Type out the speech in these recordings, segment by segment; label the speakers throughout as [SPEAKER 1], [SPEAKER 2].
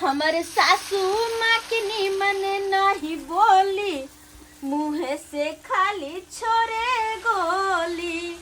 [SPEAKER 1] हमारे सासू माँ के निमन नहीं बोली, मुँह से खाली छोरे गोली।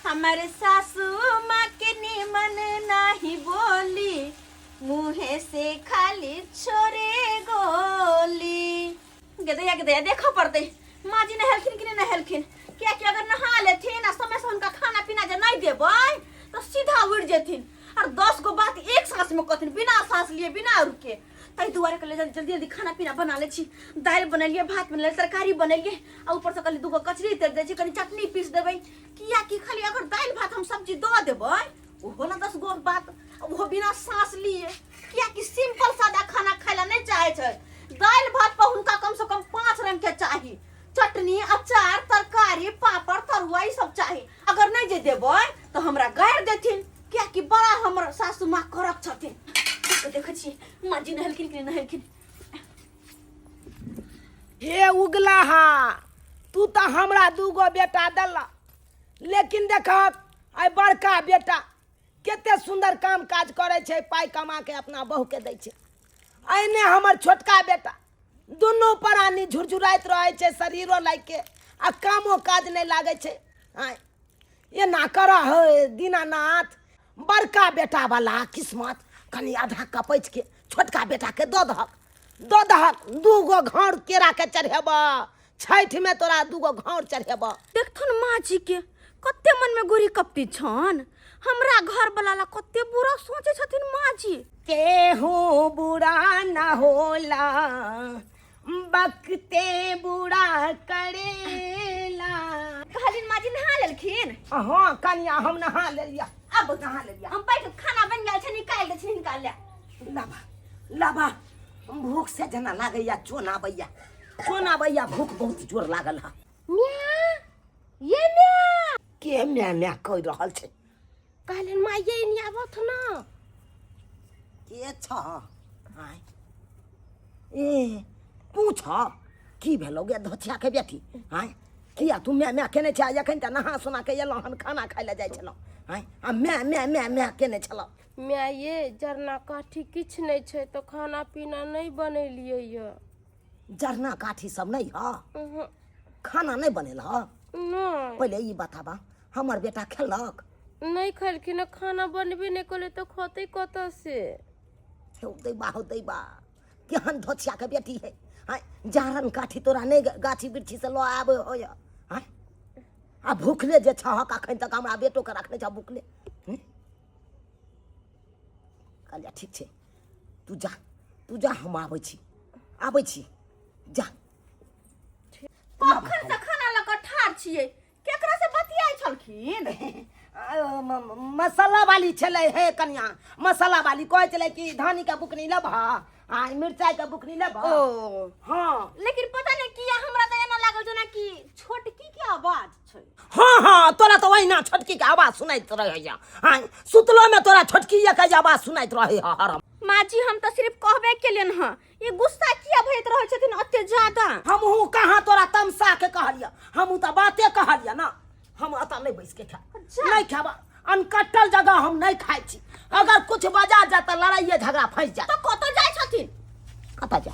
[SPEAKER 1] हमारे सासू माँ के निमन नहीं बोली, मुँह से खाली छोरे गोली। गदया देखो पड़ते माँ जी नहलखिन कि नहीं नहलखिन, क्या कि अगर नहा लेथिन आ समय से उनका खाना पीना जो नहीं देबै तो सीधा उड़ जेथिन और 10 गो बात एक सांस में कहथिन, बिना सांस लिए बिना रुके। तई दुआरे के जल्दी जल्दी खाना पीना बना ले छी। दाल बनलिए, भात बनलिए, तरकारी बनलिए आ ऊपर से कल 2 गो कचरी तर दे छी, कनी चटनी पीस देबै। किया कि खाली अगर दाल भात हम सब्जी दो देबै ओहो ना 10 गो बात, वो बिना सांस लिए। किया कि सिंपल सादा खाना खाइला नहीं चाहे छै। दाल भात पर हुनका कम से कम 5 रंग के चाहिए, चटनी, अचार, तरकारी, पापड़, तरुआ ई सब चाहिए। अगर नहीं जे देबै तो हमरा गाड़ देथिन। क्या कि बड़ा हमर सासू माँ करक छथिन। तो देखै छी माँ जी नहलखिन कि नहीं नहलखिन।
[SPEAKER 2] हे उगला हा, तू तो हमरा 2 गो बेटा दला, लेकिन देखक आई बड़का बेटा केते सुंदर काम काज करे छै, पाई कमा के अपना बहू के दै छै। अइने हमर छोटका बेटा दुनू प्राणी झुरझुराइत रहे छै, शरीरो लाग के आ कामो काज नहीं लागे छै। आय एना कर है दीनानाथ, बड़का बेटा वाला किस्मत कनी आधा कपैच के छोटका बेटा के दो दहक 2 गो घौर केरा के चढ़ेब, छठ में तोरा 2 गो घौर चढ़ेब।
[SPEAKER 1] देखथुन माँ जी के कते मन में गोरी कपटी छन, हमरा घर वाला ला कते बुरा सोचे छथिन माँ जी।
[SPEAKER 2] केहू बुरा न होला, बकते बुरा करेला।
[SPEAKER 1] कहलिन माँ जी नहा लेलखिन।
[SPEAKER 2] हाँ कनिया हम नहा लेलिया,
[SPEAKER 1] अब नहा लेलिया, हम बैठ खाना बन गेल छै, निकाल दे छी, निकाल ले।
[SPEAKER 2] लाबा भूख से जना लागैया, चोना बैया भूख बहुत जोर लागल है।
[SPEAKER 1] म्या ये म्या
[SPEAKER 2] के म्या कह रहल छै।
[SPEAKER 1] कहलिन माँ ये नहीं आवत ना।
[SPEAKER 2] के छ आय ए पूछ की भेलो गे धोथिया के बेटी। आय किया तू म्या केने छै? एखन त नहा सोना के एलौ हन, खाना खाइ ले जाइ छलौ। आय आ म्या केने छलौ।
[SPEAKER 3] म्या ये जरना काठी किछ नहीं छै तो खाना पीना नहीं बनेलिए ये।
[SPEAKER 2] जरना काठी सब नहीं ह, खाना नहीं बनेल ह?
[SPEAKER 3] नहीं
[SPEAKER 2] पहले ई बताबा हमर बेटा खेलक?
[SPEAKER 3] नहीं खलखिन, खाना बनबे नहीं कले तो खते कत से?
[SPEAKER 2] दै बा केहन धोथिया के बेटी है। आय जारन काठी तोरा नहीं गाछी बिरछी से लो आबे हो या। आय आ भूखले जे छहक अखन तक हमरा बेटो के रखने छ भूखले। कहलिया ठीक छै, तू जा हम आबै छी जा।
[SPEAKER 1] कखन से खाना ल क ठार छियै, केकरा से बतियाइ छलखिन?
[SPEAKER 2] मसाला वाली छले हे कन्या, मसाला वाली कहे छले कि धानी का बुकनी लेबा आ मिर्चाई का बुकनी लेबा।
[SPEAKER 1] ओ
[SPEAKER 2] हाँ
[SPEAKER 1] लेकिन पता नहीं किया हमरा त एना लागल जना कि छोटकी के आवाज छै।
[SPEAKER 2] हाँ तोरा तो वही ना छोटकी के आवाज सुनाइत रहे है। हाँ सुतलो में तोरा छोटकी के आवाज सुनाइत रहे है। हरम
[SPEAKER 1] माँ जी हम तो सिर्फ कहबे केलियन ह, ये गुस्सा किया भइट रहे छथिन अत्ते ज्यादा?
[SPEAKER 2] हमहू कहाँ तोरा तमसा के कहलिया, हमहू तो बाते कहलिया ना। हम अता नहीं बैस के खा नहीं खाबा, अनकटल जगह हम नहीं खाइ छी। अगर कुछ बजा जाता लड़ाइए झगड़ा फंस जा
[SPEAKER 1] तो कत जाय छथिन?
[SPEAKER 2] कता जा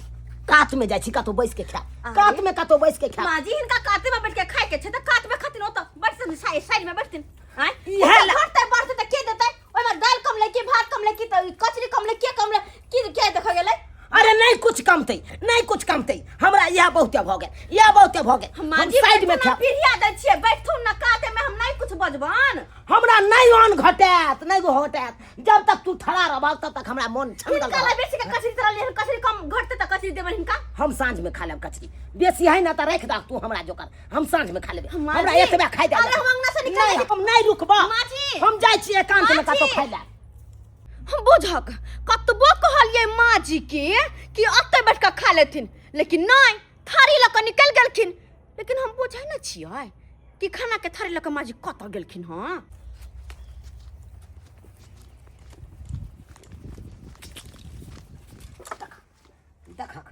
[SPEAKER 2] कात में जाइ छी, कतो बैस के खा, कात में कतो बैस के खा।
[SPEAKER 1] माँ जी हिनका काते में बैठ के खाए के छै त कात में खथिन, ओत बैठथिन साइड में बैठथिन। हां
[SPEAKER 2] इहे
[SPEAKER 1] घरते बढ़ते त के देतै? ओइ में दाल कम ले कि भात कम ले कि त कचरी कम ले की के देख गेलै?
[SPEAKER 2] अरे नहीं कुछ कमतै हमरा यह बहुते भ गेल, हम साइड में खा।
[SPEAKER 1] पिरिया दै छियै, बैठथुन न काते में, हम नहीं कुछ बजबन।
[SPEAKER 2] हमरा नहीं अन घटैत, नहीं घटैत। जब तक तू ठड़ा रहबा तब तक हमरा मन छंगल
[SPEAKER 1] हिनका ला बेसी के कचरी तरह लेहन, कचरी कम घटते त कचरी देबन हिनका।
[SPEAKER 2] हम साँझ में खा लेब कचरी, बेसी है ना त रख दा तू हमरा जोकर, हम साँझ में खा लेब।
[SPEAKER 1] माँ
[SPEAKER 2] हमरा
[SPEAKER 1] जी,
[SPEAKER 2] एतबे खाइ दे।
[SPEAKER 1] अरे हम अंगना से निकल
[SPEAKER 2] नहीं हम नहीं रुकबा।
[SPEAKER 1] माँ जी,
[SPEAKER 2] हम जाइ छी एकांत में
[SPEAKER 1] माँ
[SPEAKER 2] कतो
[SPEAKER 1] जी।
[SPEAKER 2] खाइ ले।
[SPEAKER 1] हम बुझक कतबो कहलिए माँ जी के कि अत्ते बैठ के खा लेथिन, लेकिन नहीं थारी ल के निकल गेलखिन। लेकिन हम बुझै न छियै कि खाना के थारी ल के माँ जी कत गेलखिन। हाँ
[SPEAKER 2] देखक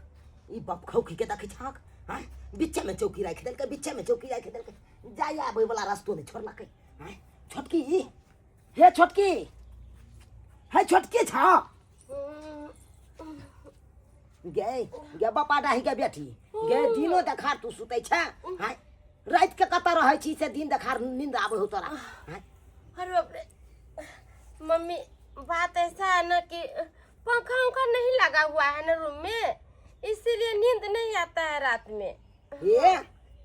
[SPEAKER 2] ई बप खौखी के देखै छक। हां बीचे में चौकी राख देलकै, जाय आबै वाला रास्तो नहीं छोड़लकै। हां छोटकी हे छोटकी छ गे गे बापा डाही के बेटी गे दिनो देखार तू सुतै छै हाय रात के कत रहै छी से दिन देखार नींद आबै हो तोरा हाय
[SPEAKER 3] अरे बाप रे मम्मी बात ऐसा है ना कि पंखा उंखा नहीं लगा हुआ है ना रूम में, इसीलिए नींद नहीं आता है रात में।
[SPEAKER 2] ये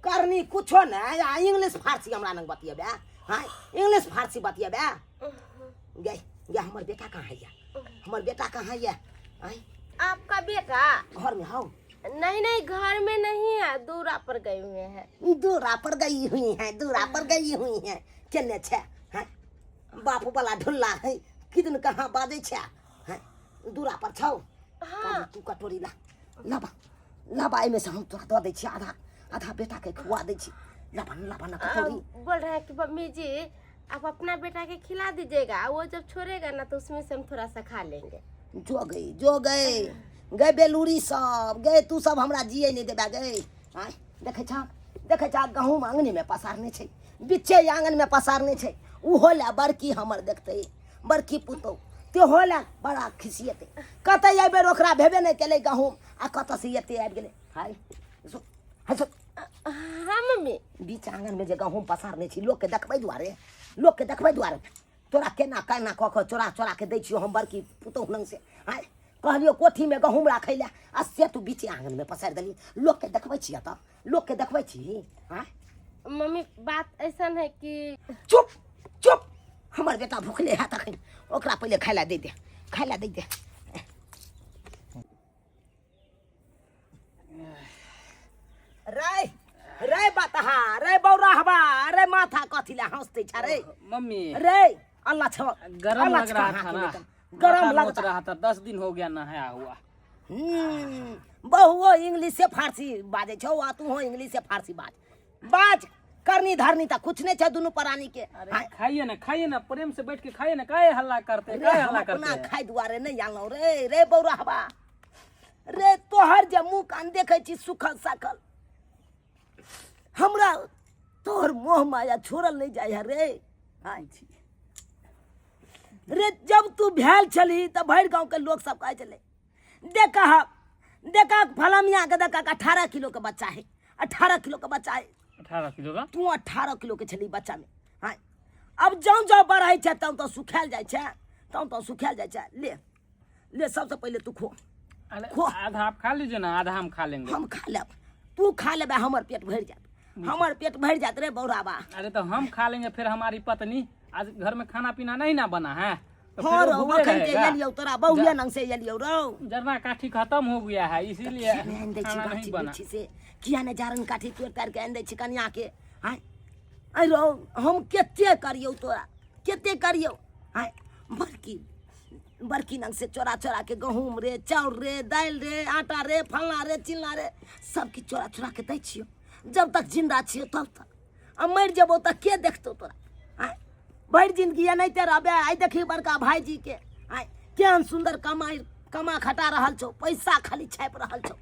[SPEAKER 2] करनी कुछो ना या इंग्लिश फारसी हमरा नंग बतियबे हाय इंग्लिश फारसी बतियबे गे गे हमर बेटा कहाँ है या हमर बेटा कहाँ है हाय
[SPEAKER 3] आपका बेटा
[SPEAKER 2] घर में हो
[SPEAKER 3] नहीं नहीं घर में नहीं है, दूरा पर गए हुए हैं।
[SPEAKER 2] दूरा पर गई हुई है दूरा पर गई हुई है केने छे हैं बाप वाला ढुल्ला है किदन कहाँ बाजे छे हैं दूरा पर छौ
[SPEAKER 3] हाँ
[SPEAKER 2] तू कटोरी ला लाबा लाबा एमे से हम तोरा दे दै छी आधा आधा बेटा के खुआ दै छी लाबा लाबा ना कटोरी
[SPEAKER 3] बोल रहे हैं कि मम्मी जी आप अपना बेटा के खिला दीजिएगा, वो जब छोड़ेगा ना तो उसमें से हम थोड़ा सा खा लेंगे।
[SPEAKER 2] जो गई गए बेलूरी सब गए तू सब हमरा जिए नहीं देबा गए आय देखे छा गहूम आंगने में पसारने छै बिच्छे आंगन में पसारने छै उ होला बड़की हमर देखते बड़की पुतौ ते होला बड़ा खिसियते कत आइ बेर ओकरा भेबे नहीं केले गहूम आ कत से एते आबि गेले हाय सो
[SPEAKER 3] हाँ मम्मी
[SPEAKER 2] बीच आंगन में जे गहूम पसारने छी लोग के देखबै दुआरे तोरा केना केना कऽ कऽ चोरा चोरा के दै छियो हम बड़की पुतौ लंग से हाय कहलियो कोठी में गहूम राखै ले आ से तू बीच आंगन में पसार देली लोग के देखबै छी त लोग के देखबै छी हाय
[SPEAKER 3] मम्मी बात ऐसा है कि
[SPEAKER 2] चुप चुप हमर बेटा भूखले है तखन ओकरा पहले खाइला दे दे रे रे बातहा रे बौरा हवा रे माथा कथी ला हंसते छ रे
[SPEAKER 4] मम्मी
[SPEAKER 2] रे अल्लाह छ
[SPEAKER 4] गरम लग रहा था ना,
[SPEAKER 2] गरम
[SPEAKER 4] लग रहा था, 10 दिन हो गया नहाया हुआ।
[SPEAKER 2] बहुओ इंग्लिश से फारसी बाजे छौ आ तू हो इंग्लिश से फारसी बाज करनी धरनी त कुछ नहीं छ दुनु प्राणी के।
[SPEAKER 4] अरे खाइए ना प्रेम से बैठ के खाइए ना, काहे हल्ला करते
[SPEAKER 2] अपना खाई दुआरे नहीं आनलो रे बौरा हवा रे तोहर जे मुंह कान देखे छी सुखल सकल हमरा तोहर मोह माया छोड़ल नहीं जाय है रे आइ छी रे जब तू भेल छली त भर गांव के लोग सब कहे चले देखा फलमिया के देखा 18 किलो के बच्चा है 18 किलो का बच्चा है
[SPEAKER 4] 18 किलो का
[SPEAKER 2] तू 18 किलो के छली बच्चा में हां अब जाऊ बढ़ै छै तब तो सुखाल जाय छै ले सबसे पहले तू खो
[SPEAKER 4] आधा आप खा लीजिए ना, आधा हम खा लेंगे।
[SPEAKER 2] हम खा लेब तू खा लेबे हमर पेट भर जात रे बौराबा।
[SPEAKER 4] अरे तो हम खा लेंगे, फिर हमारी पत्नी आज घर में खाना पीना नहीं ना बना है तो
[SPEAKER 2] हाँ
[SPEAKER 4] फिर वो भूखे रहेगा।
[SPEAKER 2] तोरा बहुया नंग से एलियो रो
[SPEAKER 4] जरना काठी खत्म हो गया है इसीलिए खाना नहीं बना।
[SPEAKER 2] किया ने जारन काठी तोड़ कर के आन छी कन्या के हां अरो हम केते करियो तोरा केते करियो हां बड़की नंग से चोरा के गहूम रे चाउर रे दाल रे आटा रे फलना रे चिलना रे सब की चोरा के दै छियो जब तक जिंदा छियो तब तक अब मर जेबो त के देखतो तोरा हां भर जिंदगी नहीं ते रहबे। आई देखी बड़का भाईजी के हां केहन सुंदर कमा खटा रहल छौ, पैसा खाली छाप रहल छौ।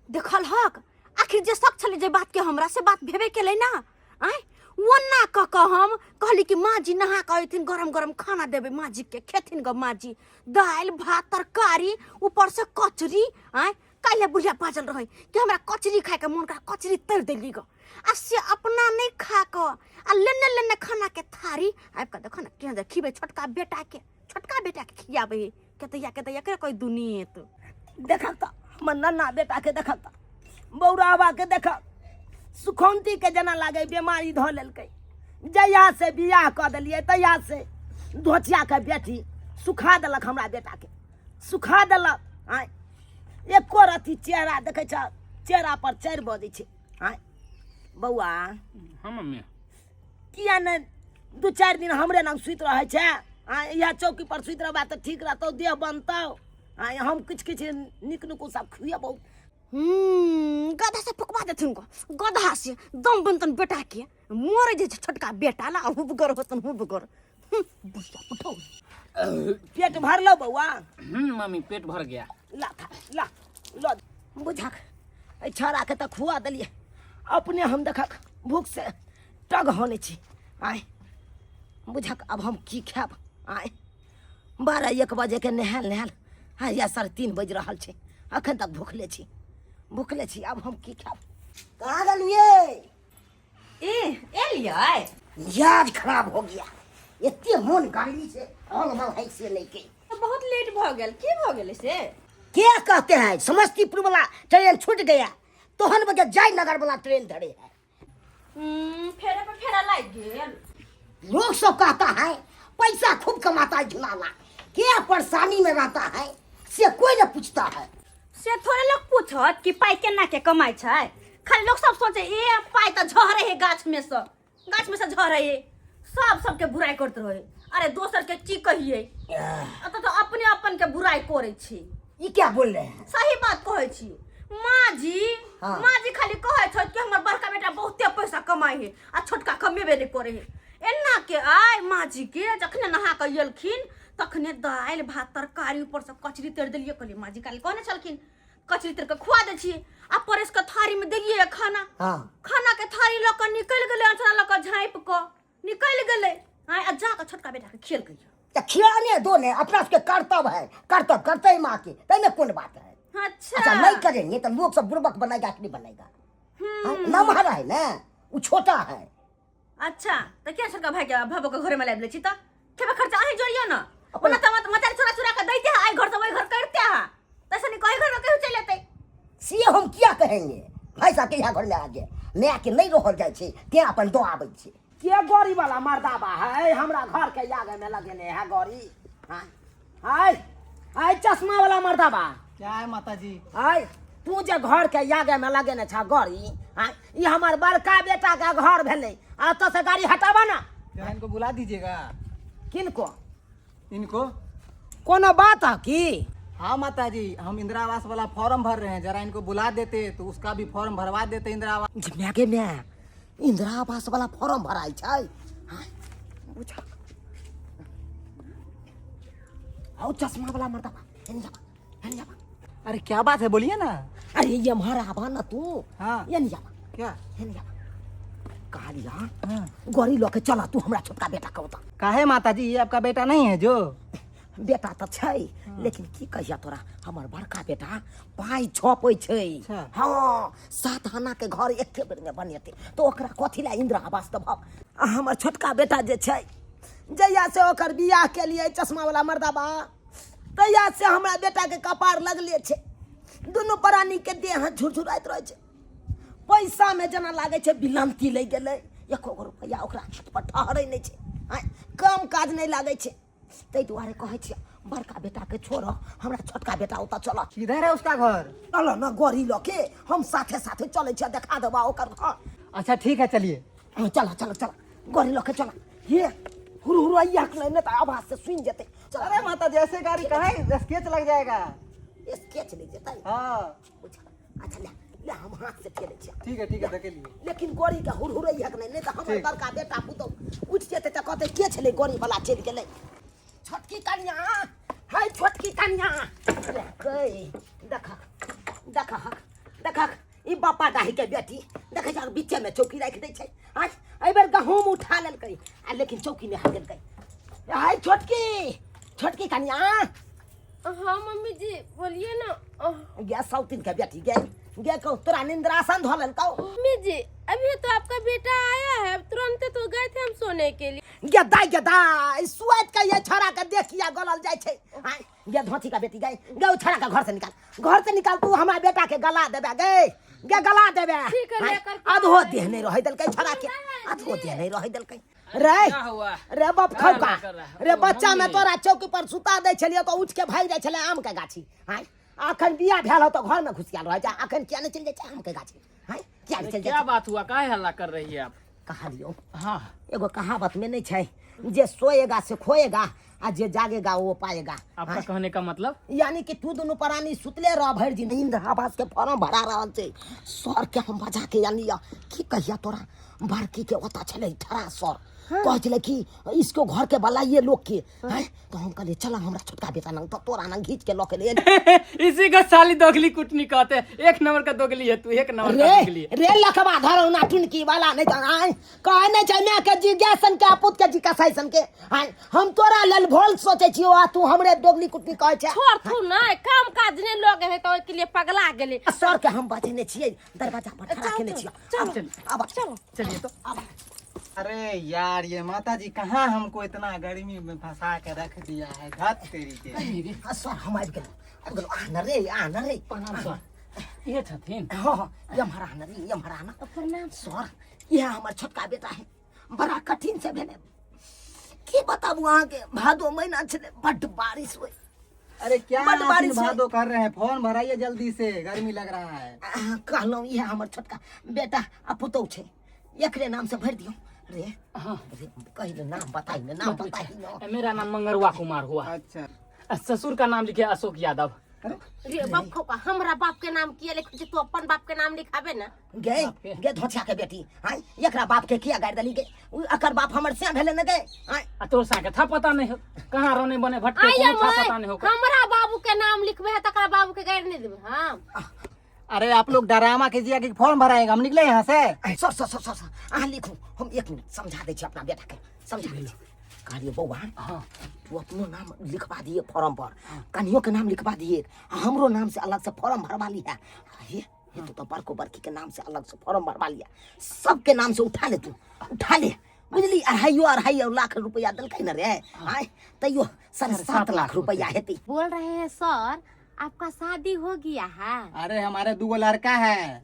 [SPEAKER 1] देखल हक आखिर जे शक छले जे बात के हमरा से बात भेबे केले ना आय वन्ना क हम कहली कि माँ जी नहा के अइथिन गरम खाना देबे माँ जी के खेथिन ग माँ जी दाल भात तरकारी ऊपर से कचरी आय काले बुढ़िया पाजल रहे कि हमरा कचरी खाए के मन का कचरी तर देली ग आ से अपना नहीं खा क आ लेने खाना के थारी आब के देखो ना के खिबे छोटका बेटा के खियाबे के कोई दुनिया तो
[SPEAKER 2] देखल त हमर नन्ना बेटा के देखल त बौराबा के देखल सुखौंती के जना लागे बीमारी ध लेलकै जया से बियाह क देलिए तया से धोतिया के बेटी सुखा देलक हमरा बेटा के सुखा देलक आय एको रति चेहरा देखे छ चेहरा पर 4 बजे छै आय बौआ
[SPEAKER 4] हां मम्मी
[SPEAKER 2] किया न 2-4 दिन हमरे नाम सुत रहे छै आय या चौकी पर सुत रहबा त ठीक रहतौ देह बनतौ आय हम कुछ निक नुकु सब खुएबौ
[SPEAKER 1] गधा से फुकवा देथुन को गधा से दम बनतन बेटा के मोरे जे छोटका बेटा ला हुबगर होतन हुबगर बुझा उठो
[SPEAKER 2] पेट भरलो बौआ
[SPEAKER 4] मम्मी पेट भर गया।
[SPEAKER 2] ला बुझा ए छोरा के त खुआ देलिए अपने हम देखक भूख से टग होने छी आय बुझक अब हम की खाब आय 12-1 बजे के नहाल हाय या 3:30 बज रहल छै अखन तक भूखले छी अब हम की खाब। कहाँ गेलिए?
[SPEAKER 1] एलियै
[SPEAKER 2] मिजाज खराब हो गया, इतने मन गाड़ी से है से लेके।
[SPEAKER 1] तो बहुत लेट भ गेल, की भ गेल से?
[SPEAKER 2] क्या कहते हैं, समस्तीपुर वाला ट्रेन छूट गया, तोहन बजे जयनगर वाला ट्रेन धरे है।
[SPEAKER 1] फेरे पे फेरा लाग गेल।
[SPEAKER 2] लोग सब कहता है पैसा खूब कमाता है झुलाना, क्या परेशानी में रहता है से कोई न पूछता है।
[SPEAKER 1] से थोड़े लोग पूछत कि पाई केना के कमाई छै, खाली लोग सब सोचे ए पाई त झरे है गाछ में से झरे है, सबके बुराई करते रहे। अरे दोसर के की कहिए, तो अपने अपन के बुराई करे छी।
[SPEAKER 2] ये क्या बोल रहे हैं?
[SPEAKER 1] सही बात कहै छी।
[SPEAKER 2] हाँ।
[SPEAKER 1] माँ जी खाली कहै छै कि हमर बड़का बेटा बहुते पैसा कमाई है आ छोटका कमेबे नहीं करे है। एना के आय माँ जी के जखने नहा के एलखिन तखने दाल भात तरकारी ऊपर से कचरी तर दिलिए। कहलिए माँ जी काल्हि कहने छलखिन कचरी तर के खुआ दे छिए आ परस के थारी में दिलिए खाना।
[SPEAKER 2] हाँ।
[SPEAKER 1] खाना के थारी ल के निकल गेले, अचरा ल के झाँप के निकल गेले। आ जा के छोटका बेटा के खेल गई।
[SPEAKER 2] खिलाने दो ने, अपना सबके कर्तव्य है, कर्तव्य करते ही माँ के, तैने कौन बात है। अच्छा नहीं करेंगे तो लोग सब बुर्बक बनेगा कि नहीं बनेगा? नमहर है ना, वो छोटा है।
[SPEAKER 1] अच्छा तो क्या सरका भाई के भाबो के घर में लाइब ले छी त केबे खर्चा अही जोड़ियो ना। ओना त मत चोरा के दैते है, आई घर से वही घर करते है, तैसे नहीं कहीं घर में केहू चल लेते।
[SPEAKER 2] से हम क्या कहेंगे, भाई साहब के यहाँ घर में आगे मैं के नहीं रहल जाय छी, ते अपन दो आबै छी। के गौरी वाला मर्दाबा है हमरा घर के आगे में लगेने है गौरी। हाय चश्मा वाला मर्दाबा।
[SPEAKER 5] क्या है माता जी?
[SPEAKER 2] हाय तू जे घर के आगे में लगेने छा गौरी, ये हमार बड़का बेटा का घर भेले, आ तो से गाड़ी हटावा ना।
[SPEAKER 5] क्या इनको बुला दीजिएगा।
[SPEAKER 2] किनको?
[SPEAKER 5] इनको?
[SPEAKER 2] कोनो बात है की?
[SPEAKER 5] हाँ माता जी, हम इंदिरा आवास वाला फॉर्म भर रहे हैं, जरा इनको बुला देते तो उसका भी फॉर्म भरवा देते। इंदिरा आवास
[SPEAKER 2] मैं इंदिरा आवास वाला फॉर्म भराई छै। आओ चश्मा वाला मर्दाबा, एनी जाबा।
[SPEAKER 5] अरे क्या बात है, बोलिए ना।
[SPEAKER 2] अरे ये महाराबा ना तू।
[SPEAKER 5] हाँ।
[SPEAKER 2] एनी जाबा।
[SPEAKER 5] क्या?
[SPEAKER 2] एनी जाबा। कहलिया
[SPEAKER 5] हाँ।
[SPEAKER 2] गौरी लोके चला तू हमरा छोटका बेटा के बता।
[SPEAKER 5] काहे माता जी, ये आपका बेटा नहीं है जो?
[SPEAKER 2] बेटा तो छै, लेकिन की कहिया तोरा, हमर बड़का बेटा पाई छपै छै।
[SPEAKER 5] अच्छा।
[SPEAKER 2] हाँ 7 आना के घर एके बेर में बनेते, तो ओकरा कथी ला इंदिरा आवास देबह। आ हमर छोटका बेटा जे छै, जहिया से ओकर बियाह के लिए चश्मा वाला मर्दाबा, तहिया से हमरा बेटा के कपार लगले छै। दोनों प्राणी के देह झुरझुराइत रहे छै, पैसा में जना लागे छै बिलंती ले गेलै, 1 रुपया ओकरा हाथ पर ठहरै नहीं छै, काम काज नहीं लागे छै। तै दुआरे कहै छियै बड़का बेटा के छोड़, हमरा छोटका बेटा ओतऽ चल।
[SPEAKER 5] किधर है उसका घर?
[SPEAKER 2] चल ना गौरी ल के हम साथे साथे चले छियै, देखा देबा ओकर घर।
[SPEAKER 5] अच्छा ठीक है, चलिए।
[SPEAKER 2] चल गौरी ल के चल। ये हुरहुरैया के नहीं त आवाज से सुन जेते। चल।
[SPEAKER 5] अरे माता जी, ऐसे गाड़ी कहाँ है, स्केच लग जाएगा।
[SPEAKER 2] स्केच ले जेतै।
[SPEAKER 5] हाँ
[SPEAKER 2] अच्छा ले हम हाथ से खेले छियै।
[SPEAKER 5] ठीक है, धकेलिए।
[SPEAKER 2] लेकिन गौरी के हुरहुरैया के नहीं त हमर
[SPEAKER 5] ठीक।
[SPEAKER 2] बड़का बेटा पुतौ उठ जेते त कहते के छले गौरी वाला चल गेलै। छोटकी कन्या, हाय छोटकी कन्या, देख ई बापा दाही के बेटी देखे जा बीचे में चौकी रख दे छै। आज एहि बेर गहूम उठा लेलकै, आ लेकिन चौकी में हाथ देलकै। हाय छोटकी कन्या।
[SPEAKER 3] हाँ मम्मी जी बोलिए ना।
[SPEAKER 2] गे सौतीन के बेटी गे कहू तोरा निंद्रासन धो लेलकौ।
[SPEAKER 3] मम्मी जी अभी तो आपका बेटा आया है, तुरंत तो गए थे हम सोने के लिए।
[SPEAKER 2] गे दाई सुआत के ये छोरा के देखिया गलल जाय छै। गे धोती का बेटी गे ओ छोरा के घर से निकाल तू हमरा बेटा के गला देबे गे गला देबे।
[SPEAKER 3] ठीक है, लेकर के
[SPEAKER 2] आधो देह नहीं रह देलकै छोरा के, आधो देह नहीं रह देलकै। रे
[SPEAKER 4] क्या हुआ?
[SPEAKER 2] रे बाप खौका
[SPEAKER 4] कर रहा है?
[SPEAKER 2] रे बच्चा में
[SPEAKER 4] मम्मी।
[SPEAKER 2] तोरा चौकी पर सुता दै छलिए तो उठ के भाग जाय छले आम के गाछी। अखन बियाह भेल हो तो घर में घुसियाल रह जा, अखन किया नहीं चल जाय आम के गाछी? क्या नहीं चल
[SPEAKER 4] क्या
[SPEAKER 2] जाय?
[SPEAKER 4] बात हुआ, काहे हल्ला कर रही है आप?
[SPEAKER 2] कहालियो
[SPEAKER 4] हाँ
[SPEAKER 2] एगो कहावत में नहीं छै, जे सोएगा से खोएगा, आ जे जागेगा वो पाएगा।
[SPEAKER 4] आपका कहने का मतलब?
[SPEAKER 2] यानी कि तू दोनों प्राणी सुतले रह भर दिन इंदिरा आवास के फॉर्म भरा रहल छै। सर के हम बजा के यानी की कहिया तोरा बड़की के ओता छले ठरा सर, कह चले कि इसको घर के वाला ये लोग के हैं तो हम कहले चल हमरा छोटका बेटा नंग तो तोरा नंग घींच के लके ले
[SPEAKER 4] इसी का साली दोगली कुटनी कहते हैं। एक नंबर का दोगली है तू, एक नंबर का दोगली है।
[SPEAKER 2] रे लखवा धरो ना टुनकी वाला नहीं तो आए कहे नहीं छै मैं के जिज्ञासन के अपुत के जिज्ञासन के आए हम तोरा लेल भोल सोचे छियो आ तू हमरे दोगली कुटनी कहे छै।
[SPEAKER 3] छोड़ तू ना काम काज ने लोग है तो के लिए पगला गेले।
[SPEAKER 2] सर के हम बचने छियै दरवाजा पर खड़ा केने छियै। अब चलो
[SPEAKER 4] चलिए तो
[SPEAKER 5] अरे यार ये माता जी कहाँ हमको इतना गर्मी में फंसा के रख दिया है, घात तेरी के।
[SPEAKER 2] सर हम आबि गेल आना रे
[SPEAKER 4] प्रणाम सर। ये छथिन
[SPEAKER 2] हां ये हमारा आना रे ये हमारा आना प्रणाम सर। ये हमर छोटका बेटा है बड़ा कठिन से भेले की बताबू अहाँ के भादो महीना छले बड़ बारिश होई।
[SPEAKER 5] अरे क्या
[SPEAKER 2] बड़ बारिश है।
[SPEAKER 5] भादो कर रहे हैं, फॉर्म भराइए जल्दी से, गर्मी लग रहा है।
[SPEAKER 2] कहलौं ये हमर छोटका बेटा आ पुतौ छै एकरे नाम से भर दियो रे।
[SPEAKER 4] हाँ
[SPEAKER 2] रे कहिले नाम बताई न
[SPEAKER 4] मेरा नाम मंगरुआ कुमार हुआ।
[SPEAKER 5] अच्छा
[SPEAKER 4] ससुर का नाम लिखे अशोक यादव।
[SPEAKER 3] रे बाप खोका हमरा बाप के नाम किया लिखे छै, तू अपन बाप के नाम लिखाबे ना।
[SPEAKER 2] गे धोछिया के बेटी हां एकरा बाप के किया गाड़ दली गे अकर बाप हमर से भेले न गे हां
[SPEAKER 4] तो सा के था पता नहीं हो कहाँ रहने बने भटके
[SPEAKER 3] आइया
[SPEAKER 4] कोनो था पता नहीं हो।
[SPEAKER 3] हमरा बाबू के नाम लिखबे है तकरा बाबू के गाड़ नहीं देबे। हां
[SPEAKER 5] अरे आप लोग डरामा कीजिए कि फॉर्म भराएंगे, हम निकले यहाँ से।
[SPEAKER 2] सर अहाँ लिखू हम एक मिनट समझा दै छी अपना बेटा के समझा दै छी। कहलिए बौआ
[SPEAKER 4] हाँ
[SPEAKER 2] तू अपनो नाम लिखवा दिए फॉर्म पर, कन्हियों के नाम लिखवा दिए, हमरो नाम से अलग से फॉर्म भरवा लिया। ये तो बड़को बड़की के नाम से अलग से फॉर्म भरवा लिया, सबके नाम से उठा ले, तू उठा ले बुझली। अढ़ाई लाख रुपया दलकै न रे आय तैयो 7.5 लाख रुपया हेतै।
[SPEAKER 3] बोल रहे हैं सर आपका शादी हो गया है?
[SPEAKER 5] अरे हमारे 2 लड़का है।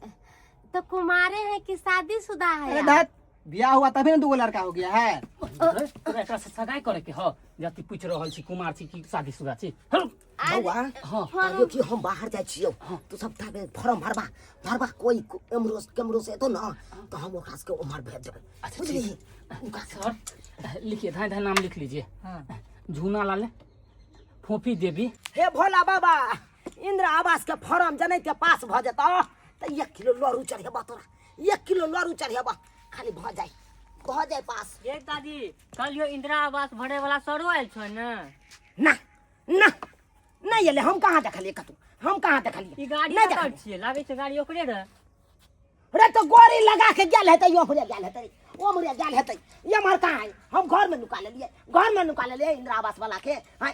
[SPEAKER 3] तो कुमारे हैं कि शादीशुदा है?
[SPEAKER 5] अरे धत ब्याह हुआ तभी ना 2 लड़का हो गया है।
[SPEAKER 4] एकरा से सगाई करे के हो जति पूछ रहल छी कुमार छी कि शादीशुदा छी।
[SPEAKER 2] बौआ
[SPEAKER 4] हाँ
[SPEAKER 2] कहलियो कि हम बाहर जाइ छियौ तू सब ताबे फॉर्म भरबा कोई केमरो से तो ना तो हम ओकरा के उमर भेज देबै बुझली।
[SPEAKER 4] सर लिखिए धाय नाम लिख लीजिए। झूना लाल फोफी देवी।
[SPEAKER 2] हे भोला बाबा इंदिरा आवास के फॉर्म जनै के पास भ जता त 1 किलो लरू चढ़ेबा, तोरा 1 किलो लरू चढ़ेबा खाली भ जाए पास।
[SPEAKER 6] ये दादी कल यो इंदिरा आवास भरे वाला सरो आयल छ न?
[SPEAKER 2] ना नहीं एले, हम कहाँ देखलिए कतू, हम कहाँ देखलिए
[SPEAKER 6] ई गाड़ी
[SPEAKER 2] नहीं
[SPEAKER 6] कर
[SPEAKER 2] देखलिए।
[SPEAKER 6] छिए लागे छ गाड़ी ओकरे रे।
[SPEAKER 2] रे तो गोरी लगा के गेल हेतै, यो मुरे गेल हेतै, ओ मुरे गेल हेतै, ये मर कहाँ है? हम घर में निकाल लिए इंदिरा आवास वाला के। हां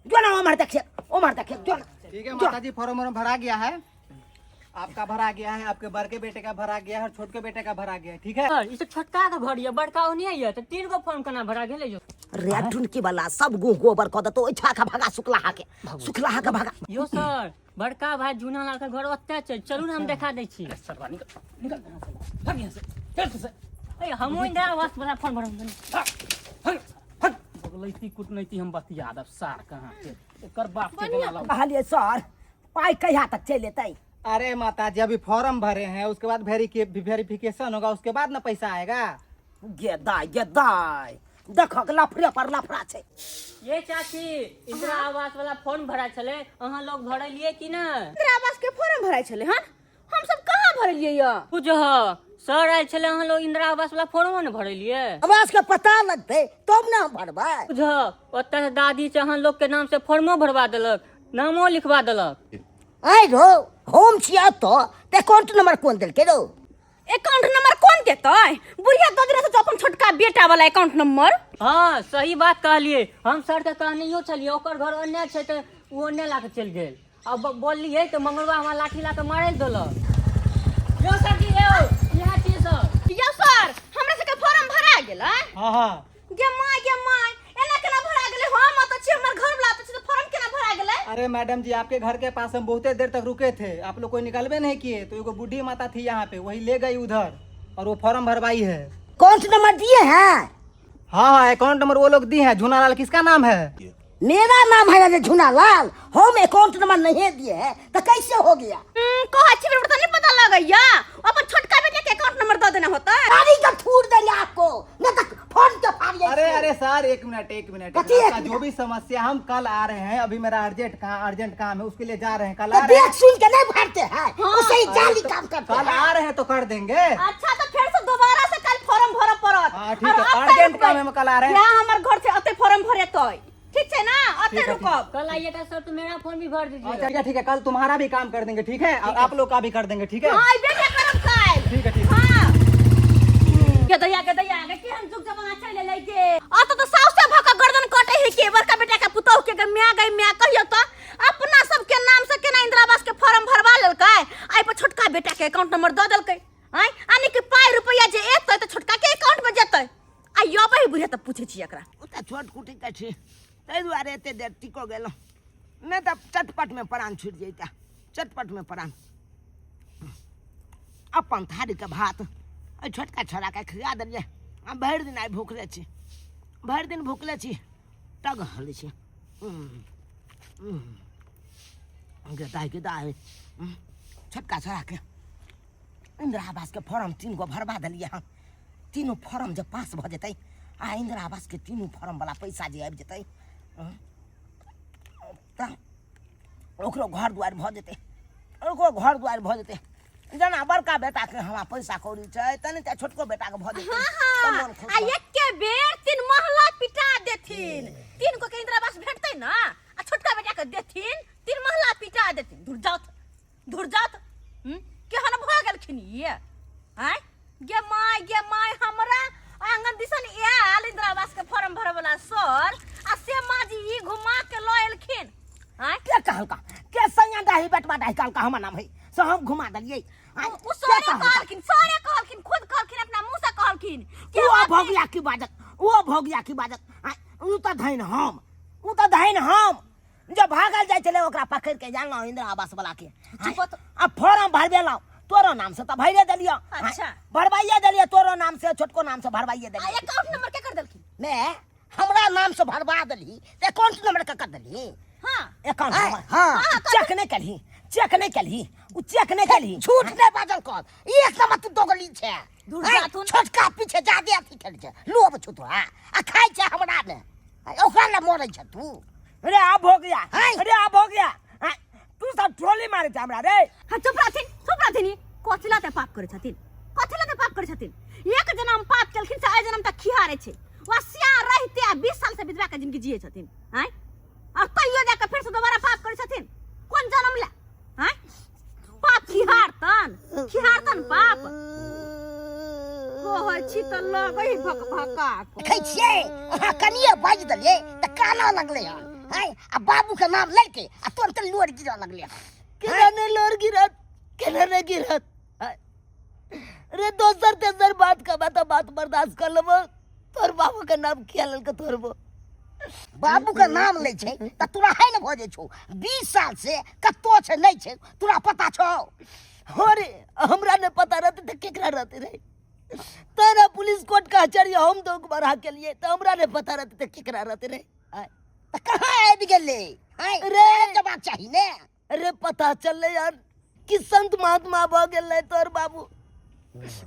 [SPEAKER 2] जो ना उमर देखिए जो ना।
[SPEAKER 5] ठीक है माता जी, फॉर्म भरा गया है, आपका भरा गया है, आपके बड़के बेटे का भरा गया है और छोटके बेटे का भरा गया है। ठीक है
[SPEAKER 6] सर इसे छोटका का भरिए बड़का ओनी है त 3 गो फॉर्म कना भरा गेले जो।
[SPEAKER 2] रे टुनकी वाला सब गोबर क दतो ओछा का भगा सुखला के भगा।
[SPEAKER 6] यो सर बड़का भाई जूना लाल का घर ओत्ते छै, चलू ना हम देखा दै छी।
[SPEAKER 4] सरवा निकल भाग यहाँ से चल से।
[SPEAKER 6] ए हम इंदिरा आवास वाला फॉर्म भरम।
[SPEAKER 4] बगलैती कुटनैती हम बतिया दब सार कहाँ के एकर बाप के गला
[SPEAKER 2] कहलिए सर पाई कहिया तक चल एतै?
[SPEAKER 5] अरे माता जी अभी फॉर्म भरे हैं, उसके बाद वेरिफिकेशन होगा, उसके बाद ना पैसा आएगा।
[SPEAKER 2] गे दाई देखो लफड़े पर लफड़ा छै।
[SPEAKER 6] ये चाची इंदिरा आवास वाला फॉर्म भरा चले अहाँ लोग भरलिए कि ना?
[SPEAKER 1] इंदिरा आवास के फॉर्म भराई छले हन, हम सब कहाँ भरलिए या?
[SPEAKER 6] पूछो सर आयल छले अहाँ लोग इंदिरा आवास वाला फॉर्म न भरलिए?
[SPEAKER 2] आवास के पता लगतै तब ना भरबै।
[SPEAKER 6] पूछो ओत्ते से दादी से अहाँ लोग के नाम से फॉर्मो भरवा देलक, नामो लिखवा देलक।
[SPEAKER 2] आइ रो होम छिया तो अकाउंट नंबर कौन देलकै रो?
[SPEAKER 1] अकाउंट नंबर कौन देतै? बुढ़िया ददरा से तो अपन छोटका बेटा वाला अकाउंट नंबर।
[SPEAKER 6] हाँ सही बात कहलिए, हम सर के कहनियो छलिए ओकर घर ओन्ने छै त उ ओन्ने ला के चल गेल। अब बोललिए तो मंगलवा हमरा लाठी ला के मारे देलक। यो सर जी यो यह चीज सर।
[SPEAKER 1] या सर हमरा से के फॉर्म भरा गेलै?
[SPEAKER 5] हाँ
[SPEAKER 1] गे माय एना केना भरा गेलै? हम त छी हमर घर वाला त छी, फॉर्म केना भरा गेलै?
[SPEAKER 5] अरे मैडम जी आपके घर के पास हम बहुत देर तक रुके थे, आप लोग कोई निकलवे नहीं किए, तो एगो बूढ़ी माता थी यहाँ पे, वही ले गई उधर और वो फॉर्म भरवाई है।
[SPEAKER 2] अकाउंट नंबर दिए हैं?
[SPEAKER 5] हाँ अकाउंट नंबर वो लोग दिए हैं। झूनालाल किसका नाम है?
[SPEAKER 2] मेरा नाम है झुनालाल, हम अकाउंट नंबर नहीं दिए हैं तो कैसे हो गया?
[SPEAKER 1] कहा छी तो नहीं पता लगैया, अपन छोटका बेटे के अकाउंट नंबर दे देना होता है।
[SPEAKER 2] गाड़ी का ठूर देंगे आपको, मैं तो फोन के फाड़िए।
[SPEAKER 5] अरे सर एक मिनट
[SPEAKER 2] कथी एक
[SPEAKER 5] आपका जो भी समस्या, हम कल आ रहे हैं, अभी मेरा अर्जेंट काम है, उसके लिए जा रहे हैं, कल
[SPEAKER 2] तो
[SPEAKER 5] आ रहे हैं।
[SPEAKER 2] देख सुन के नहीं भरते हैं, उसे ही जाली काम करते
[SPEAKER 5] कल
[SPEAKER 2] हैं।
[SPEAKER 5] आ रहे हैं तो कर देंगे।
[SPEAKER 1] अच्छा तो फिर से दोबारा से कल फॉर्म भरा पड़ो।
[SPEAKER 5] हाँ, ठीक है, अर्जेंट काम है, हम कल आ रहे हैं।
[SPEAKER 1] यहाँ हमारे घर से अते फॉर्म भरे तो ठीक है ना, अते रुकब।
[SPEAKER 6] कल आइएगा सर तो मेरा फॉर्म भी भर दीजिएगा।
[SPEAKER 5] अच्छा ठीक है, कल तुम्हारा भी काम कर देंगे, ठीक है, और आप लोग का भी कर देंगे, ठीक है।
[SPEAKER 1] हाँ बेटा करब काल।
[SPEAKER 5] ठीक है, ठीक है।
[SPEAKER 1] हाँ के दैया आगे के हम जुग जमाना चले लेके आ तो साउस से भका गर्दन कटे है के बड़का बेटा के पुतौ के म्या गई म्या कहियो तो अपना सब के नाम से केना इंदिरा आवास के फॉर्म भरवा लेलकै, आई पर छोटका बेटा के अकाउंट नंबर द देलकै, आई आनी के पाई रुपया जे एतै त छोटका के अकाउंट में जेतै। आ यो बही बुझे त पूछे छी एकरा
[SPEAKER 2] उता छोट कुटी के छी तै दुआरे एते देर टिको गेलो, नै त चटपट में प्राण छूट जैता, चटपट में प्राण। अपन थारी के भात ए छोटका छोरा के खिया देलिए, हम भरि दिन आई भूखले छी, भरि दिन भूखले छी, टग हल छी। गदाई छोटका छोरा के इंदिरा आवास के फॉर्म 3 गो भरवा दिलिए हम, तीनों फॉर्म जब पास भ जेतै आ इंदिरा आवास के तीनों फॉर्म वाला पैसा जे आबि जेतै त ओकरो घर दुआर भ जेतै, ओकरो घर दुआर भ जेतै। जना बड़का बेटा के हमरा पैसा कौड़ी छै तने त छोटको बेटा के भ जेतै त मन खुश।
[SPEAKER 1] आ एके बेर 3 महला पिटा देथिन, 3 को के इंदिरा आवास भेटतै ना, आ छोटका बेटा के देथिन 3 महला पिटा देथिन। दूर जात के हन भ गेलखिन ये, हैं गे माय हमरा आंगन दिसन आयल इंदिरा आवास के फॉर्म भरे वाला सर, आ से माजी ई घुमा के ल एलखिन, हैं
[SPEAKER 2] के कहलका के सैया दाही बेटवा दाही कहलका हमर नाम है से हम घुमा देलिए।
[SPEAKER 1] उ सारे कहलखिन खुद कहलखिन, अपना मुंह से कहलखिन के
[SPEAKER 2] वो भोगिया की बाजत, वो भोगिया की बाजत, उ त धैन हम, उ त धैन हम जब भागल जाय चले ओकरा पकड़ के जानलो इंदिरा आवास वाला के। अब फॉर्म भरबेलो तोरो नाम से त भैरे देलियो,
[SPEAKER 1] अच्छा
[SPEAKER 2] भरवाइए देलिए, तोरो नाम से छोटको नाम से भरवाइए
[SPEAKER 1] आ
[SPEAKER 2] देलिए।
[SPEAKER 1] अकाउंट नंबर के कर देलखिन?
[SPEAKER 2] मैं हमरा नाम से भरवा देली त अकाउंट नंबर का कर देली।
[SPEAKER 1] हां
[SPEAKER 2] अकाउंट नंबर हां चेक नहीं कली, चेक नहीं कली, उ चेक नहीं कली, झूठ नहीं बाजल कर, एक नंबर तू दोगली छे।
[SPEAKER 1] दूर जा तू,
[SPEAKER 2] छोटका पीछे जादे अथी कर छे, लोभ छु तो आ खाइ छे हमरा ने, ओकरा ले मोरै छे तू। अरे अब हो गया, अरे अब हो गया, तू सब ट्रोली मारे छे हमरा रे।
[SPEAKER 1] चुप रहथिन कथिला ते पाप करे छथिन, एक जन्म पाप केलखिन से आइ जन्म तक खिहारे छे, वसिया रहते 20 साल से विधवा के जिंदगी जिए छथिन, हैं और तइयो जाके फिर से दोबारा पाप करे छथिन, कोन जन्म ले, हैं पाप खिहारतन पाप कहै छी त लगै भका
[SPEAKER 2] खाइ छिए कनिए बाज देलिए त काना लगले हन, हैं आ बाबू के नाम लेके आ तुरंत लोर गिरा लगले। केना ने लोर गिरत, केना ने गिरत, अरे दोसर तेसर बात का बात बर्दाश्त कर लेबो, तोर बाबू के नाम किया लल के तोरबो, बाबू के नाम ले छै त तोरा है न भजे छौ 20 साल से कत्तो छै नहीं छै तोरा पता छौ? अरे हमरा ने पता रहते त केकरा रहते रे, तारा पुलिस कोर्ट कचहरी हम तो बड़ा के लिए तो हमरा ने पता रहते त केकरा रहते रे, त कहां आबि गेले, अरे जवाब चाहिए ने। अरे पता चलले यार कि संत महात्मा भ गेले तोर बाबू,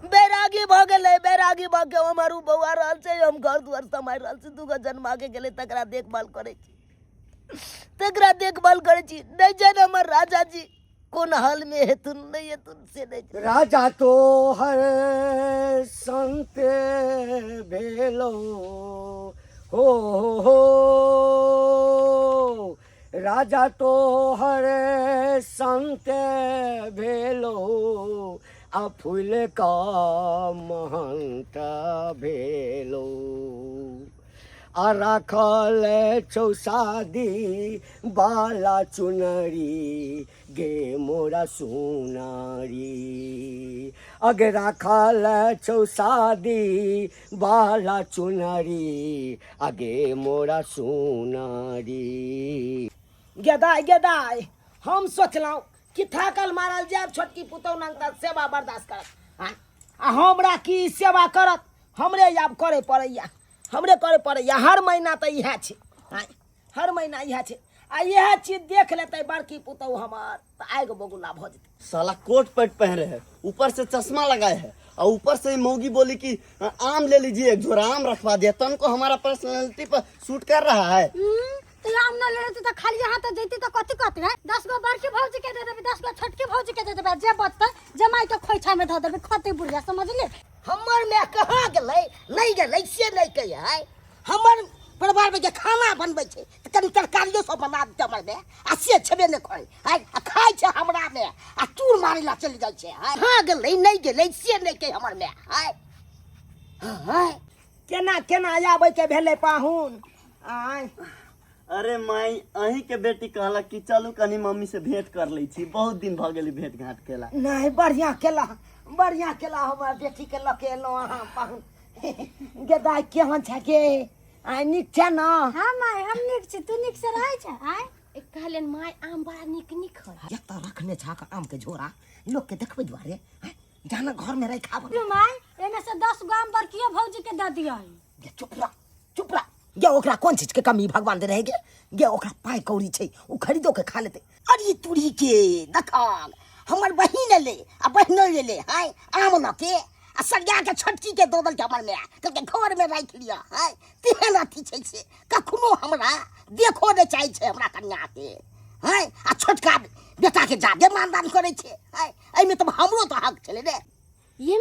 [SPEAKER 2] बैरागी भ गेले, बैरागी भ के हमारू बौआ रहल छै, हम घर दुआर समार रहल छी, 2 गो जन्मा के गेले तकरा देखभाल करे छी, नहीं जान हमर राजा जी कौन हाल में हेतुन नहीं हेतुन से नहीं।
[SPEAKER 7] राजा तो हर संत भेलो हो राजा तो हर संत भेलो आ फूल का महंत भेलो आ राखल चौसादी बाला चुनरी गे मोरा सुनारी, अगे राखल चौसादी बाला चुनरी आगे मोरा सुनारी।
[SPEAKER 2] गेदाय हम सोचलौं कि थाकल मारल जाब छोटकी पुतौ नंग सेवा बर्दाश्त करत, आ हमरा की सेवा करत, हमरे आब करे पड़ैया, हर महीना त इहे छै, हर महीना इहे छै, आ यह चीज देख लेते बड़की पुतौ हमार त आगो बगुला भ जेतै।
[SPEAKER 8] साला कोट पैंट पहने है, ऊपर से चश्मा लगाए है, और ऊपर से मौगी बोली कि आम ले लीजिए, एक झोरा आम रखवा दिया, तन को हमारा पर्सनालिटी पर सूट कर रहा है।
[SPEAKER 9] तो आम न ले लेती तो खाली यहाँ तो देती तो कथी कहती है, 10 गो बड़की भौजी के दे देबे, 10 गो छोटकी भौजी के दे देबे, जे बचते जमाई के खोइछा में ध देबे, खते बुढ़िया समझ ले।
[SPEAKER 2] हमर में कहाँ गेलै नहीं गेलै से नहीं कहे है हमर परिवार में जे खाना बनबै छै त कनी तरकारियो सब बना दे हमर में आ से छबे नहीं करे है आ खाइ छै हमरा में आ चूर मारै ला चल जाइ छै है हाँ गेलै नहीं गेलै से नहीं कहे हमर में है हाँ केना केना आबै के भेलै पाहुन आय
[SPEAKER 8] अरे माई अही के बेटी कहला कि चलू कनी मम्मी से भेंट कर लै छी, बहुत दिन भ गेली भेंट घाट केला।
[SPEAKER 2] नहीं बढ़िया केला हमर बेटी के लके एलो अहाँ पाहुन गेदाय केहन छै के आय निक छै न
[SPEAKER 9] हाँ माय हम निक छी तू निक से रहै छै आय
[SPEAKER 3] कहलन माय आम बड़ा निक निक है।
[SPEAKER 2] जत्ता रखने छाक आम के झोरा लोग के देखबै दुआरे जाना घर में रह खाब
[SPEAKER 9] तू माय एमे से 10 गो आम बरकियो भौजी के द दिया
[SPEAKER 2] गे चुप रह गे ओकरा कोन चीज के कमी भगवान दे रहे गे ओकरा पाई कौड़ी छै उ खरीदो के खा लेते। अरे तुरी के दखान हमर बहिन ले आ बहिनो ले हाय आम न के आ सरिया के छोटकी के दो दल के हमर में कहके घर में राख लिया हाय तेहन अथी छै से कखनो हमरा देखो दे चाहे छै हमरा कन्या के हाय आ छोटका बेटा के जादे मानदान करे छै हाय एमे त हमरो त हक छले रे।
[SPEAKER 3] ये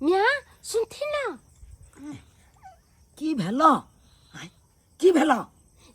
[SPEAKER 3] मिया सुनथि ना
[SPEAKER 2] की भेलो की भेलो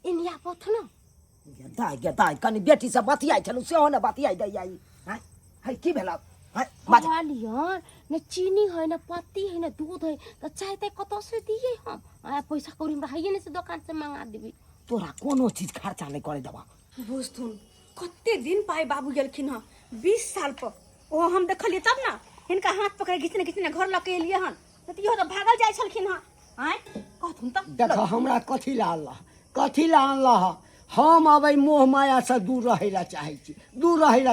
[SPEAKER 3] इनिया पथ ना
[SPEAKER 2] गेदाय कनी बेटी से बतियाई छलु सेहो ने बतियाई दै आई हाय हाय की भेलो हाय बाजा
[SPEAKER 3] कहलियन न चीनी है न पत्ती है न दूध है त चाहते कत से दिए हम आ पैसा कौड़ी हमरा है ने से दुकान से मंगा देबी
[SPEAKER 2] तोरा कोनो चीज खर्चा नहीं करे देबा।
[SPEAKER 1] बुझथुन कते दिन पाए बाबू गेलखिन ह 20 साल पर ओ हम देखलिए तब ना हिनका हाथ पकड़े घिचने घर लके एलिए हन तियो त भागल जाय छलखिन ह आय कहथुन त
[SPEAKER 7] देखो हमरा कथी ला अनला हम अबै मोह माया से दूर रहै ला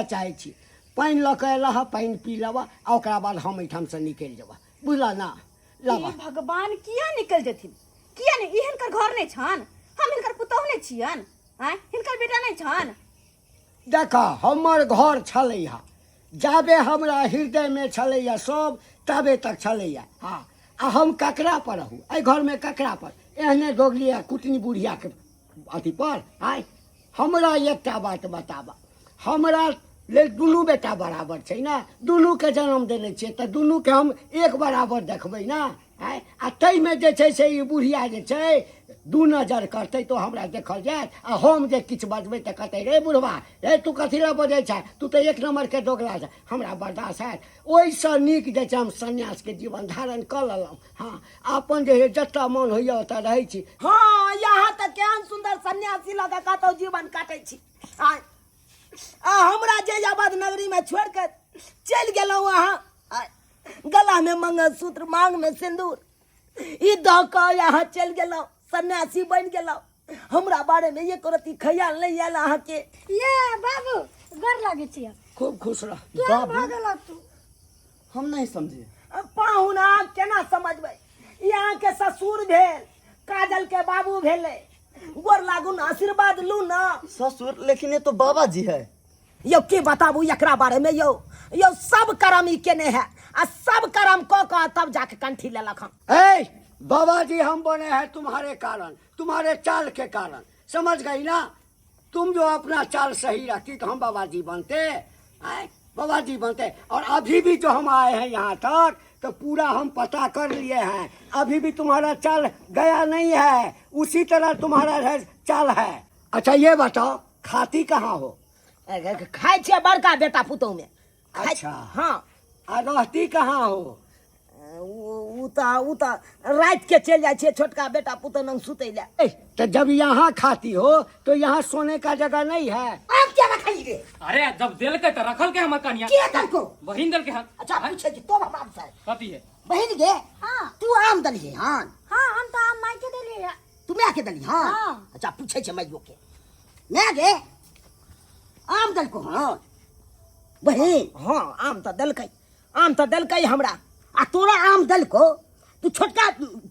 [SPEAKER 7] चाहै छी पानि लऽ के अयला पानि पी लेबा आ ओकरा बाद हम एहिठाम से निकलि जेबा बुझला ना लाबा।
[SPEAKER 1] भगवान किया निकल जथिन किया नहीं ई हिनकर घर नहीं छन हम हिनकर पुतौह नहीं छियन आय हिनकर बेटा नहीं छन।
[SPEAKER 7] देख हमर घर छलैया जाबे हमरा हृदय में छलैया सब तबे तक छलैया हाँ आ हम ककरा पर रहू एहि घर में ककरा पर एहने दोगलिया कुटनी बुढ़िया के अथी पर आय हमरा एकटा बात बताबा हमरा ले दुनू बेटा बराबर छै ना दुनू के जन्म देने छियै तऽ दुनू के हम एक बराबर देखबै ना आय आ ताहिमे जे छै से ई बुढ़िया जे छै दू नजर करतै तो हमरा देखल जायत आ हम जे किछु बजबै तऽ कहतै रे बुढ़वा रे तू कथी लए बजै छै तू तऽ एक नंबर के दोगला छै हमरा बर्दाश्त हैत। ओहिसँ नीक जे छै हम सन्यास के जीवन धारण कऽ लेलहुँ हाँ अपन जे जतऽ मोन होइए ओतऽ रहै छी।
[SPEAKER 2] हाँ यहाँ तक केहन सुंदर सन्यासी लगा कतौ जीवन काटै छी आ हमरा जयाबाद नगरी में छोड़ के चल गेलौं वहाँ गला में मंगलसूत्र मांग में सिंदूर ई द के यहाँ चल गेलौं सन्यासी बन गेलौं हमरा बारे में ये रति ख्याल नहीं आयल अहाँ के।
[SPEAKER 9] ये बाबू गोर लागे छी
[SPEAKER 7] खूब खुश रह।
[SPEAKER 9] क्या भागल तू
[SPEAKER 8] हम नहीं समझे
[SPEAKER 2] पाहुन आब केना समझबै यहाँ के ससुर भेल काजल के बाबू भेले गोर लागू न आशीर्वाद लू न।
[SPEAKER 8] ससुर लेकिन ये तो बाबा जी है।
[SPEAKER 2] यो के बताबू एकरा बारे में यो सब कर्म ई केने है आ सब कर्म क तब जाके कंठी लेलक हम।
[SPEAKER 7] ए बाबा जी हम बने हैं तुम्हारे कारण तुम्हारे चाल के कारण समझ गई ना तुम जो अपना चाल सही रखती तो हम बाबा जी बनते बाबा जी बनते। और अभी भी जो हम आए हैं यहाँ तक तो पूरा हम पता कर लिए हैं अभी भी तुम्हारा चाल गया नहीं है उसी तरह तुम्हारा चाल है। अच्छा ये बताओ खाती कहाँ हो?
[SPEAKER 2] खाए छे बड़का बेटा पुतोह में।
[SPEAKER 7] अच्छा
[SPEAKER 2] हाँ
[SPEAKER 7] आ रहती कहाँ हो?
[SPEAKER 2] उ त रात के चल जाए छे छोटका बेटा पुतोह नंग सुते ले।
[SPEAKER 7] तो जब यहाँ खाती हो तो यहाँ सोने का जगह नहीं है।
[SPEAKER 2] आप क्या रखली रे?
[SPEAKER 4] अरे जब दिल के तो रखल के हमर कन्या
[SPEAKER 2] के दल को?
[SPEAKER 4] बहिन दल के हाथ
[SPEAKER 2] अच्छा पूछे जी तो बाप से
[SPEAKER 4] कथी है
[SPEAKER 2] बहिन गे
[SPEAKER 9] हाँ
[SPEAKER 2] तू आम दली हां
[SPEAKER 9] हाँ हम तो आम माई के देली है
[SPEAKER 2] तू मैं के दली हां
[SPEAKER 9] हाँ।
[SPEAKER 2] अच्छा पूछे छे मैं के मैं गे आम दल को हां बहिन हां आम तो दल कई हमरा आ तोरा आम दल को तू छोटका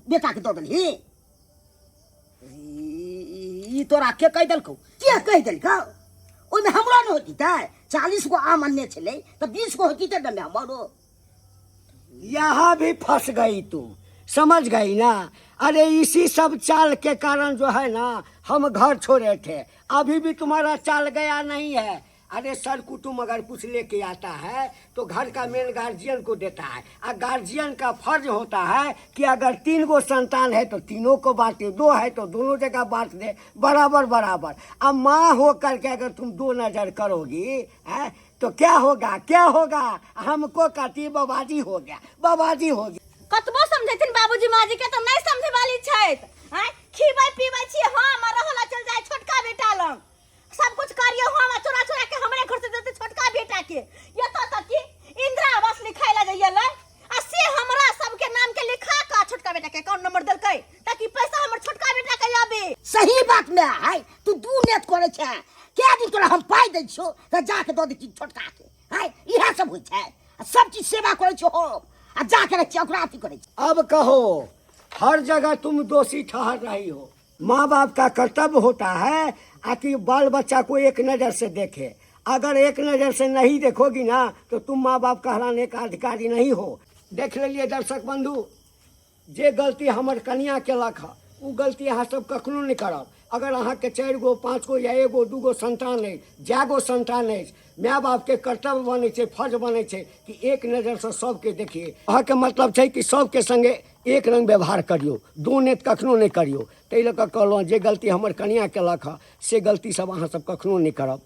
[SPEAKER 2] बेटा के दो दली ई तोरा के कह दल को के कह दल का ओमे हमरा न होती त 40 गो आम अन्ने छले तो 20 गो होती त दमे हमरो।
[SPEAKER 7] यहाँ भी फंस गई तुम समझ गई ना। अरे इसी सब चाल के कारण जो है ना हम घर छोड़े थे अभी भी तुम्हारा चाल गया नहीं है अरे सर कुटुम अगर कुछ लेके आता है तो घर का मेन गार्जियन को देता है। और गार्जियन का फर्ज होता है कि अगर 3 गो संतान है तो तीनों को बांटे, 2 है तो दोनों जगह बांट दे, बराबर बराबर। अब माँ हो करके अगर तुम 2 नजर करोगी है तो क्या होगा? हमको कहती बबाजी हो गया, बबाजी हो गया।
[SPEAKER 1] कतबो समझेथिन बाबूजी माजी के तो नहीं समझे वाली छैत। हैं खीबै पीबै छी हम रहला चल जाए छोटका बेटा लंग, सब कुछ करियो हम चोरा चोरा के हमरे घर से देते छोटका बेटा के। ये तो तक कि इंदिरा आवास लिखाई ला जाइए ले आ से हमरा सबके नाम के लिखा का छोटका बेटा के अकाउंट नंबर देलकै ताकि पैसा हमर छोटका बेटा के आबे।
[SPEAKER 2] सही बात में है, तू 2 नेत करे छे, क्या दिन तोरा हम पाई दै छो त जाके दो दी छोटका के, है इहा सब होय छे। सब चीज सेवा करे छो हो आ जाके रे चौकराती करे छे।
[SPEAKER 7] अब कहो, हर जगह तुम दोषी ठहर रही हो। माँ बाप का कर्तव्य होता है कि बाल बच्चा को एक नज़र से देखे। अगर एक नज़र से नहीं देखोगी ना तो तुम माँ बाप कहलाने का अधिकारी नहीं हो। देख लीजिए दर्शक बंधु, जे गलती हमर कनिया केलक है वो गलती अहाँ सब कखनो नहीं करब। अगर अहाँ के 4 गो 5 गो या 1 गो 2 गो संतान है, जागो संतान है, माँ बाप के कर्तव्य बने छे, फर्ज बने छे कि एक नजर से सबके देखिए। अहाँ के मतलब छे कि सबके संगे एक रंग व्यवहार करियो, 2 नेत कखनो नहीं करियो। तै लऽ कऽ कहलहुँ जे गलती हमर कनिया केलक है से गलती सब अहाँ सब कखनो नहीं करब।